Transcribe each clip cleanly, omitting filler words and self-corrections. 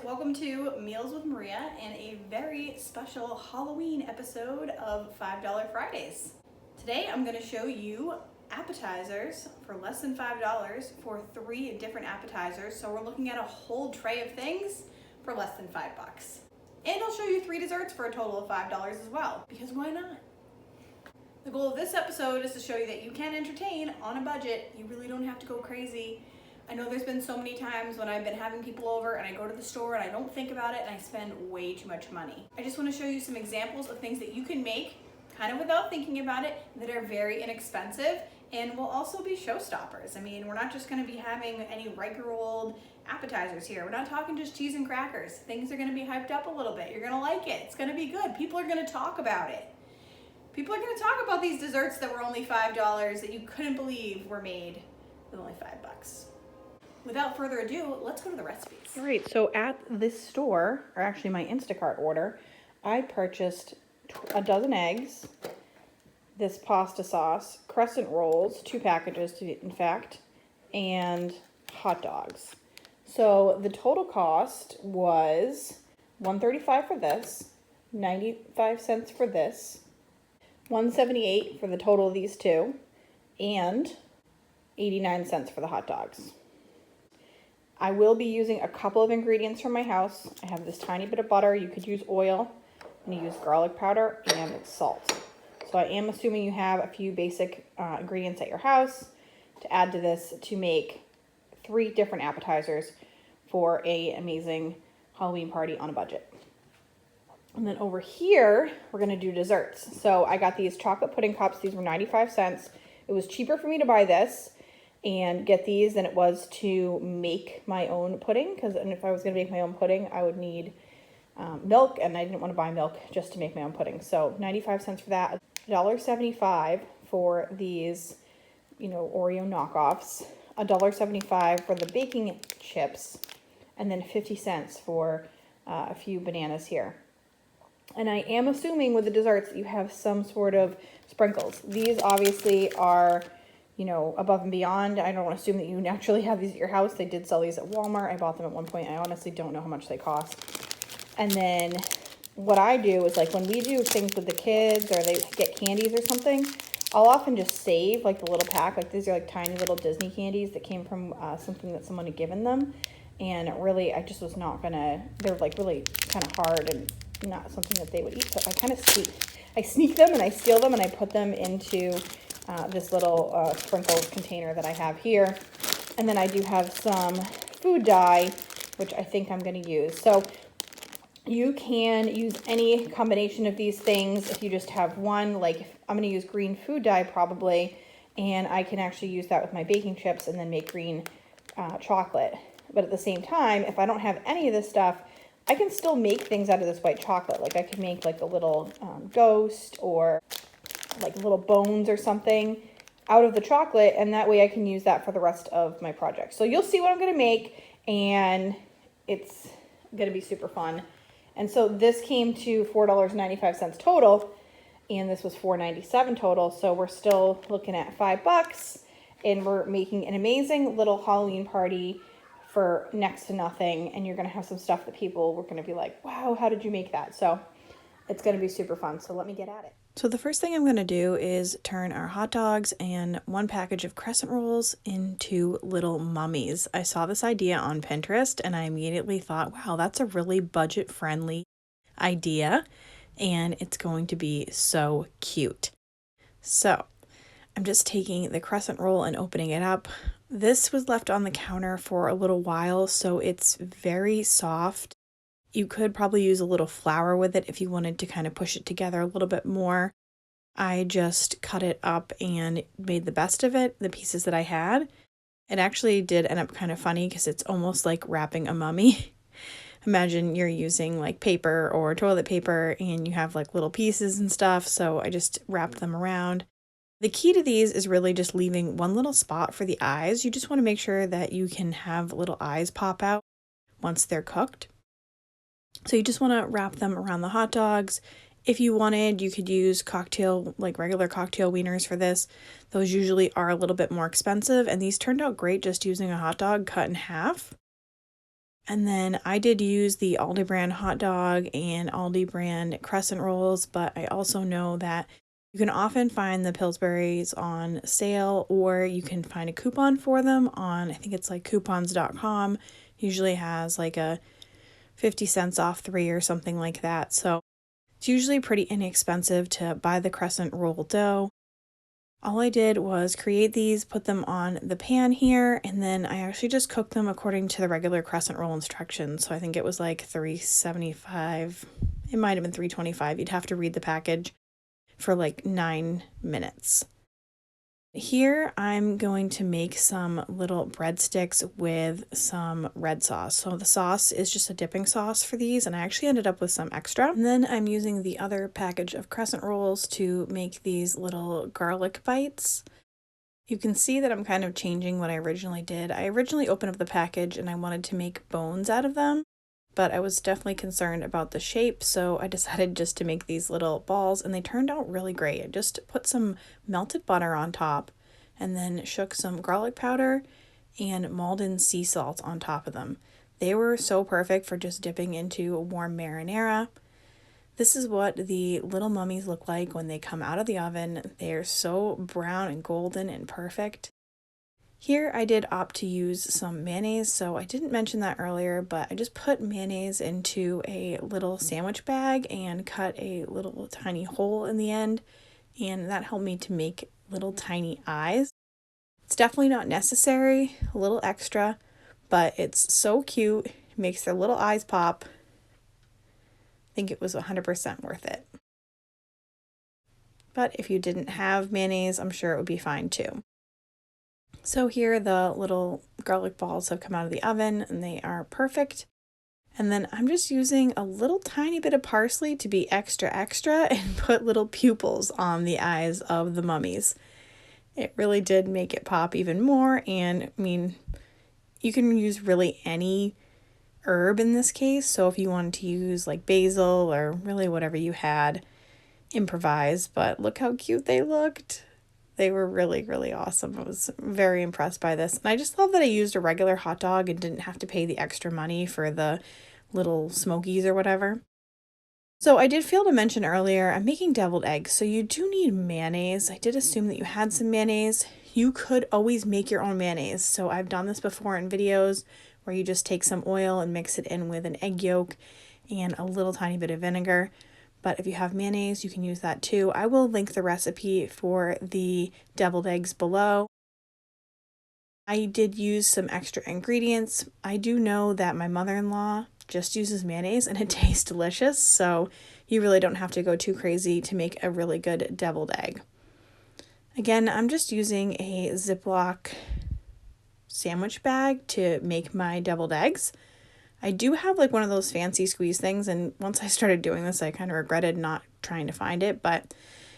Welcome to Meals with Maria and a very special Halloween episode of $5 Fridays. Today I'm going to show you appetizers for less than $5 for 3 different appetizers. So we're looking at a whole tray of things for less than $5. And I'll show you 3 desserts for a total of $5 as well, because why not? The goal of this episode is to show you that you can entertain on a budget. You really don't have to go crazy. I know there's been so many times when I've been having people over and I go to the store and I don't think about it and I spend way too much money. I just want to show you some examples of things that you can make kind of without thinking about it that are very inexpensive and will also be showstoppers. I mean, we're not just going to be having any regular old appetizers here. We're not talking just cheese and crackers. Things are going to be hyped up a little bit. You're going to like it. It's going to be good. People are going to talk about it. People are going to talk about these desserts that were only $5 that you couldn't believe were made with only $5. Without further ado, let's go to the recipes. All right, so at this store, or actually my Instacart order, I purchased a dozen eggs, this pasta sauce, crescent rolls, 2 packages in fact, and hot dogs. So the total cost was $135 for this, 95 cents for this, $178 for the total of these 2, and 89 cents for the hot dogs. I will be using a couple of ingredients from my house. I have this tiny bit of butter. You could use oil. I'm going to use garlic powder and salt. So I am assuming you have a few basic ingredients at your house to add to this to make 3 different appetizers for an amazing Halloween party on a budget. And then over here, we're going to do desserts. So I got these chocolate pudding cups. These were 95 cents. It was cheaper for me to buy this and get these than it was to make my own pudding, because if I was going to make my own pudding, I would need milk, and I didn't want to buy milk just to make my own pudding. So 95 cents for that, $1.75 for these, Oreo knockoffs, $1.75 for the baking chips, and then 50 cents for a few bananas here. And I am assuming with the desserts that you have some sort of sprinkles. These obviously are above and beyond. I don't assume that you naturally have these at your house. They did sell these at Walmart. I bought them at one point. I honestly don't know how much they cost. And then what I do is, like, when we do things with the kids or they get candies or something, I'll often just save like the little pack. Like, these are like tiny little Disney candies that came from something that someone had given them. And really, I just was not gonna, they're like really kind of hard and not something that they would eat. So I sneak them and I steal them and I put them into this little sprinkle container that I have here. And then I do have some food dye, which I think I'm going to use. So you can use any combination of these things if you just have one. Like, I'm going to use green food dye probably, and I can actually use that with my baking chips and then make green chocolate. But at the same time, if I don't have any of this stuff, I can still make things out of this white chocolate. Like, I could make like a little ghost or like little bones or something out of the chocolate, and that way I can use that for the rest of my project. So you'll see what I'm going to make, and it's going to be super fun. And so this came to $4.95 total, and this was $4.97 total. So we're still looking at $5, and we're making an amazing little Halloween party for next to nothing. And you're going to have some stuff that people were going to be like, wow, how did you make that? So it's going to be super fun. So let me get at it. So the first thing I'm going to do is turn our hot dogs and 1 package of crescent rolls into little mummies. I saw this idea on Pinterest and I immediately thought, wow, that's a really budget-friendly idea and it's going to be so cute. So I'm just taking the crescent roll and opening it up. This was left on the counter for a little while, so it's very soft. You could probably use a little flour with it if you wanted to kind of push it together a little bit more. I just cut it up and made the best of it, the pieces that I had. It actually did end up kind of funny because it's almost like wrapping a mummy. Imagine you're using like paper or toilet paper and you have like little pieces and stuff, so I just wrapped them around. The key to these is really just leaving one little spot for the eyes. You just want to make sure that you can have little eyes pop out once they're cooked. So you just want to wrap them around the hot dogs. If you wanted, you could use regular cocktail wieners for this. Those usually are a little bit more expensive, and these turned out great just using a hot dog cut in half. And then I did use the Aldi brand hot dog and Aldi brand crescent rolls, but I also know that you can often find the Pillsbury's on sale, or you can find a coupon for them on, I think it's like coupons.com. Usually has like a 50 cents off 3 or something like that. So it's usually pretty inexpensive to buy the crescent roll dough. All I did was create these, put them on the pan here, and then I actually just cooked them according to the regular crescent roll instructions. So I think it was like 375. It might have been 325. You'd have to read the package. For like 9 minutes. Here I'm going to make some little breadsticks with some red sauce. So the sauce is just a dipping sauce for these, and I actually ended up with some extra. And then I'm using the other package of crescent rolls to make these little garlic bites. You can see that I'm kind of changing what I originally did. I originally opened up the package and I wanted to make bones out of them, but I was definitely concerned about the shape, so I decided just to make these little balls, and they turned out really great. I just put some melted butter on top and then shook some garlic powder and Maldon sea salt on top of them. They were so perfect for just dipping into a warm marinara. This is what the little mummies look like when they come out of the oven. They are so brown and golden and perfect. Here I did opt to use some mayonnaise, so I didn't mention that earlier, but I just put mayonnaise into a little sandwich bag and cut a little tiny hole in the end, and that helped me to make little tiny eyes. It's definitely not necessary, a little extra, but it's so cute, it makes their little eyes pop. I think it was 100% worth it. But if you didn't have mayonnaise, I'm sure it would be fine too. So here the little garlic balls have come out of the oven and they are perfect. And then I'm just using a little tiny bit of parsley to be extra and put little pupils on the eyes of the mummies. It really did make it pop even more, and I mean, you can use really any herb in this case. So if you wanted to use like basil or really whatever you had, improvise, but look how cute they looked. They were really, really awesome. I was very impressed by this. And I just love that I used a regular hot dog and didn't have to pay the extra money for the little smokies or whatever. So I did fail to mention earlier, I'm making deviled eggs. So you do need mayonnaise. I did assume that you had some mayonnaise. You could always make your own mayonnaise. So I've done this before in videos where you just take some oil and mix it in with an egg yolk and a little tiny bit of vinegar. But if you have mayonnaise, you can use that too. I will link the recipe for the deviled eggs below. I did use some extra ingredients. I do know that my mother-in-law just uses mayonnaise and it tastes delicious, so you really don't have to go too crazy to make a really good deviled egg. Again, I'm just using a Ziploc sandwich bag to make my deviled eggs. I do have like one of those fancy squeeze things, and once I started doing this, I kind of regretted not trying to find it, but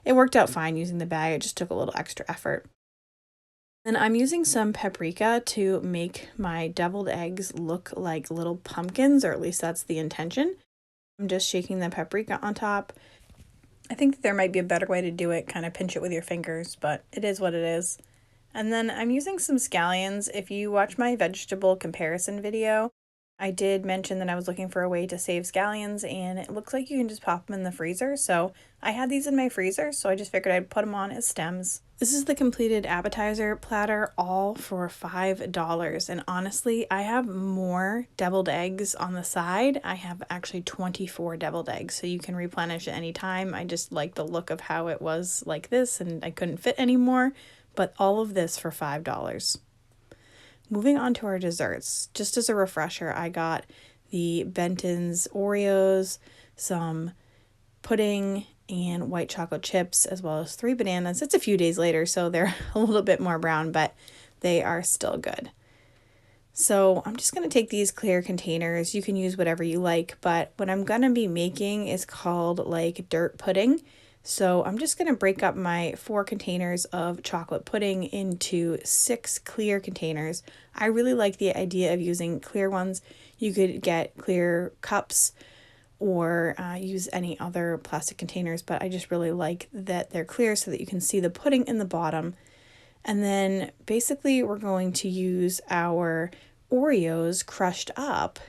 it worked out fine using the bag. It just took a little extra effort. Then I'm using some paprika to make my deviled eggs look like little pumpkins, or at least that's the intention. I'm just shaking the paprika on top. I think there might be a better way to do it, kind of pinch it with your fingers, but it is what it is. And then I'm using some scallions. If you watch my vegetable comparison video, I did mention that I was looking for a way to save scallions, and it looks like you can just pop them in the freezer. So I had these in my freezer, so I just figured I'd put them on as stems. This is the completed appetizer platter, all for $5. And honestly, I have more deviled eggs on the side. I have actually 24 deviled eggs, so you can replenish at any time. I just like the look of how it was like this, and I couldn't fit anymore. But all of this for $5. moving on to our desserts. Just as a refresher, I got the Benton's Oreos, some pudding, and white chocolate chips, as well as 3 bananas. It's a few days later, so they're a little bit more brown, but they are still good. So I'm just going to take these clear containers. You can use whatever you like, but what I'm going to be making is called like dirt pudding. So I'm just going to break up my 4 containers of chocolate pudding into 6 clear containers. I really like the idea of using clear ones. You could get clear cups or use any other plastic containers, but I just really like that they're clear so that you can see the pudding in the bottom. And then basically we're going to use our Oreos crushed up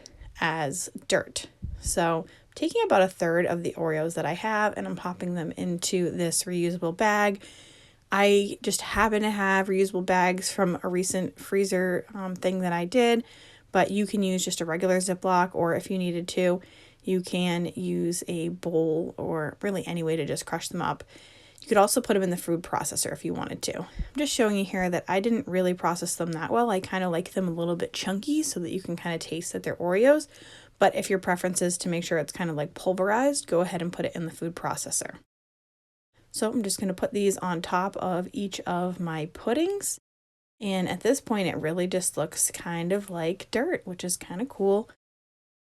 as dirt. So I'm taking about 1/3 of the Oreos that I have and I'm popping them into this reusable bag. I just happen to have reusable bags from a recent freezer thing that I did, but you can use just a regular Ziploc, or if you needed to, you can use a bowl or really any way to just crush them up. You could also put them in the food processor if you wanted to. I'm just showing you here that I didn't really process them that well. I kind of like them a little bit chunky so that you can kind of taste that they're Oreos. But if your preference is to make sure it's kind of like pulverized, go ahead and put it in the food processor. So I'm just going to put these on top of each of my puddings. And at this point, it really just looks kind of like dirt, which is kind of cool.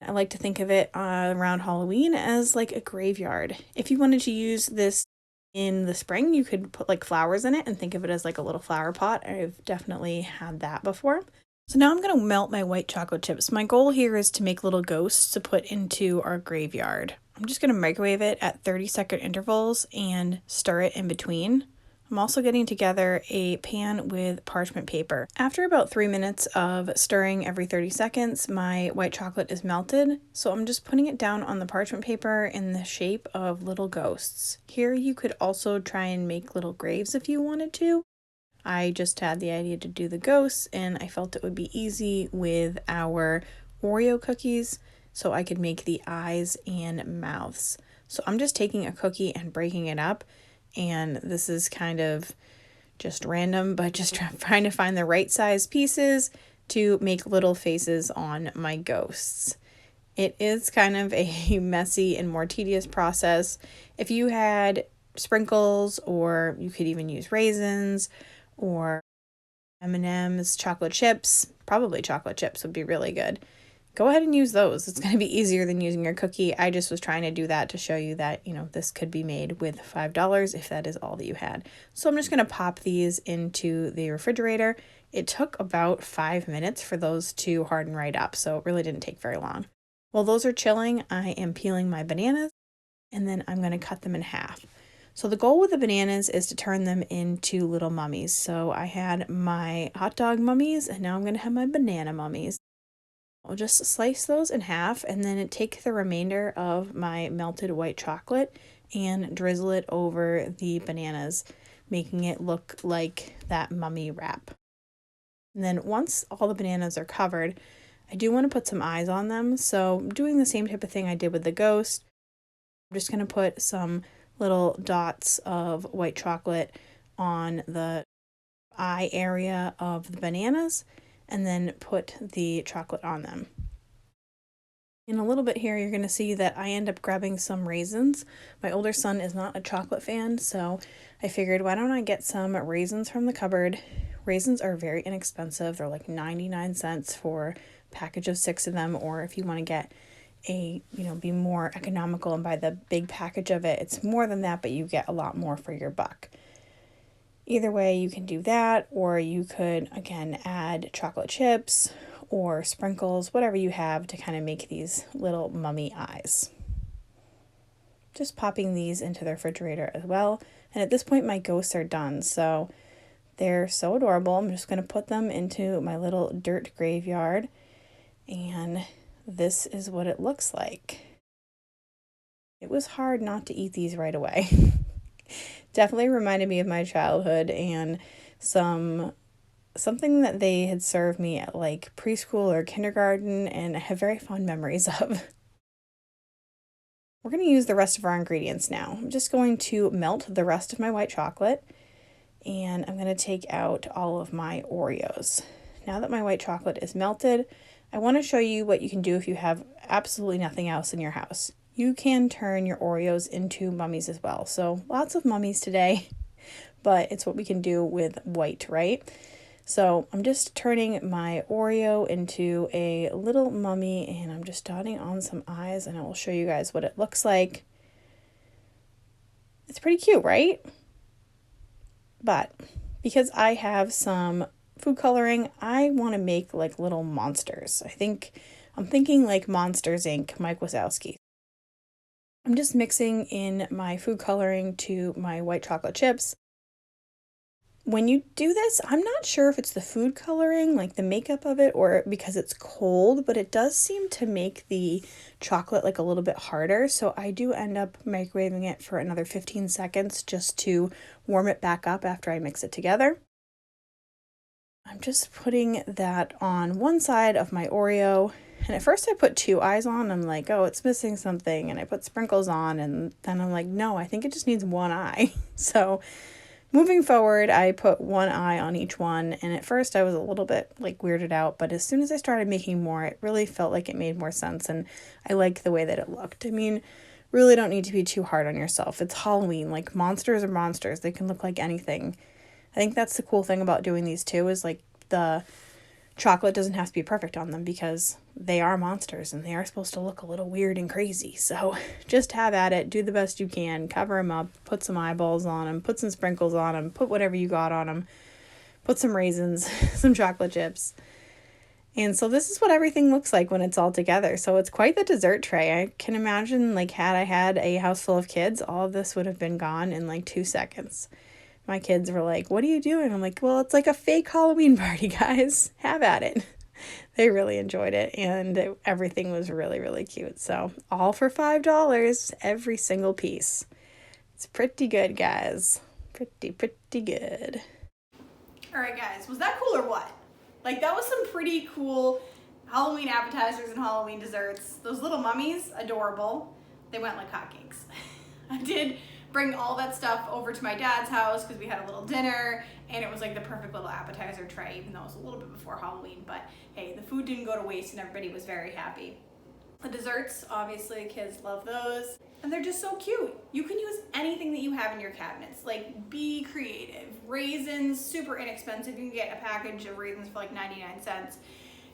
I like to think of it around Halloween as like a graveyard. If you wanted to use this in the spring, you could put like flowers in it and think of it as like a little flower pot. I've definitely had that before. So now I'm going to melt my white chocolate chips. My goal here is to make little ghosts to put into our graveyard. I'm just going to microwave it at 30-second intervals and stir it in between. I'm also getting together a pan with parchment paper. After about 3 minutes of stirring every 30 seconds, my white chocolate is melted. So I'm just putting it down on the parchment paper in the shape of little ghosts. Here you could also try and make little graves if you wanted to. I just had the idea to do the ghosts and I felt it would be easy with our Oreo cookies so I could make the eyes and mouths. So I'm just taking a cookie and breaking it up. And this is kind of just random, but just trying to find the right size pieces to make little faces on my ghosts. It is kind of a messy and more tedious process. If you had sprinkles, or you could even use raisins or M&M's, chocolate chips, probably chocolate chips would be really good. Go ahead and use those. It's going to be easier than using your cookie. I just was trying to do that to show you that, this could be made with $5 if that is all that you had. So I'm just going to pop these into the refrigerator. It took about 5 minutes for those to harden right up, so it really didn't take very long. While those are chilling, I am peeling my bananas, and then I'm going to cut them in half. So the goal with the bananas is to turn them into little mummies. So I had my hot dog mummies, and now I'm going to have my banana mummies. I'll just slice those in half and then take the remainder of my melted white chocolate and drizzle it over the bananas, making it look like that mummy wrap. And then once all the bananas are covered, I do want to put some eyes on them. So I'm doing the same type of thing I did with the ghost. I'm just going to put some little dots of white chocolate on the eye area of the bananas, and then put the chocolate on them. In a little bit here, you're going to see that I end up grabbing some raisins. My older son is not a chocolate fan, so I figured, why don't I get some raisins from the cupboard? Raisins are very inexpensive. They're like 99 cents for a package of 6 of them, or if you want to get be more economical and buy the big package of it, it's more than that, but you get a lot more for your buck. Either way, you can do that, or you could, again, add chocolate chips or sprinkles, whatever you have to kind of make these little mummy eyes. Just popping these into the refrigerator as well. And at this point, my ghosts are done, so they're so adorable. I'm just going to put them into my little dirt graveyard, and this is what it looks like. It was hard not to eat these right away. Definitely reminded me of my childhood and something that they had served me at like preschool or kindergarten, and I have very fond memories of. We're going to use the rest of our ingredients now. I'm just going to melt the rest of my white chocolate, and I'm going to take out all of my Oreos. now that my white chocolate is melted, I want to show you what you can do if you have absolutely nothing else in your house. You can turn your Oreos into mummies as well. So lots of mummies today, but it's what we can do with white, right? So I'm just turning my Oreo into a little mummy, and I'm just dotting on some eyes, and I will show you guys what it looks like. It's pretty cute, right? But because I have some food coloring, I want to make like little monsters. I'm thinking like Monsters Inc., Mike Wazowski. I'm just mixing in my food coloring to my white chocolate chips. When you do this, I'm not sure if it's the food coloring, like the makeup of it, or because it's cold, but it does seem to make the chocolate like a little bit harder. So I do end up microwaving it for another 15 seconds just to warm it back up after I mix it together. I'm just putting that on one side of my Oreo. And at first I put 2 eyes on. I'm like, oh, it's missing something. And I put sprinkles on. And then I'm like, no, I think it just needs 1 eye. So moving forward, I put 1 eye on each one. And at first I was a little bit like weirded out. But as soon as I started making more, it really felt like it made more sense. And I liked the way that it looked. I mean, really don't need to be too hard on yourself. It's Halloween. Like, monsters are monsters. They can look like anything. I think that's the cool thing about doing these too, is like the chocolate doesn't have to be perfect on them because they are monsters and they are supposed to look a little weird and crazy. So just have at it, do the best you can, cover them up, put some eyeballs on them, put some sprinkles on them, put whatever you got on them, put some raisins, some chocolate chips. And so this is what everything looks like when it's all together. So it's quite the dessert tray. I can imagine, like, had I had a house full of kids, all of this would have been gone in like 2 seconds. My kids were like, what are you doing? I'm like, well, it's like a fake Halloween party, guys. Have at it. They really enjoyed it, and everything was really, really cute. So all for $5, every single piece. It's pretty good, guys. Pretty good. All right, guys, was that cool or what? Like, that was some pretty cool Halloween appetizers and Halloween desserts. Those little mummies, adorable. They went like hotcakes. I did bring all that stuff over to my dad's house because we had a little dinner, and it was like the perfect little appetizer tray, even though it was a little bit before Halloween. But hey, the food didn't go to waste and everybody was very happy. The desserts, obviously, kids love those, and they're just so cute. You can use anything that you have in your cabinets. Like, be creative. Raisins, super inexpensive. You can get a package of raisins for like 99 cents.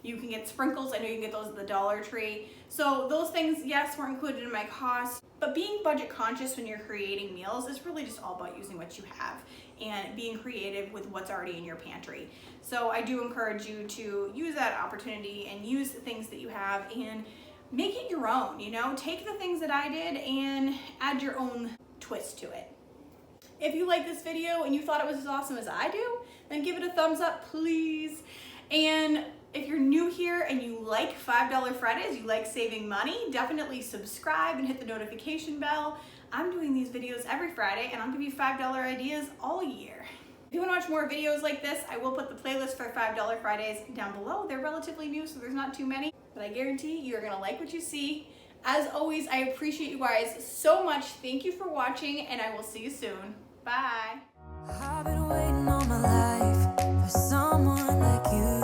You can get sprinkles. I know you can get those at the Dollar Tree. So those things, yes, were included in my cost, but being budget conscious when you're creating meals is really just all about using what you have and being creative with what's already in your pantry. So I do encourage you to use that opportunity and use the things that you have and make it your own, you know? Take the things that I did and add your own twist to it. If you like this video and you thought it was as awesome as I do, then give it a thumbs up, please. And if you're new here and you like $5 Fridays, you like saving money, definitely subscribe and hit the notification bell. I'm doing these videos every Friday, and I'll give you $5 ideas all year. If you want to watch more videos like this, I will put the playlist for $5 Fridays down below. They're relatively new, so there's not too many, but I guarantee you're going to like what you see. As always, I appreciate you guys so much. Thank you for watching, and I will see you soon. Bye. I've been waiting all my life for someone like you.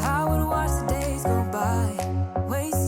I would watch the days go by, waste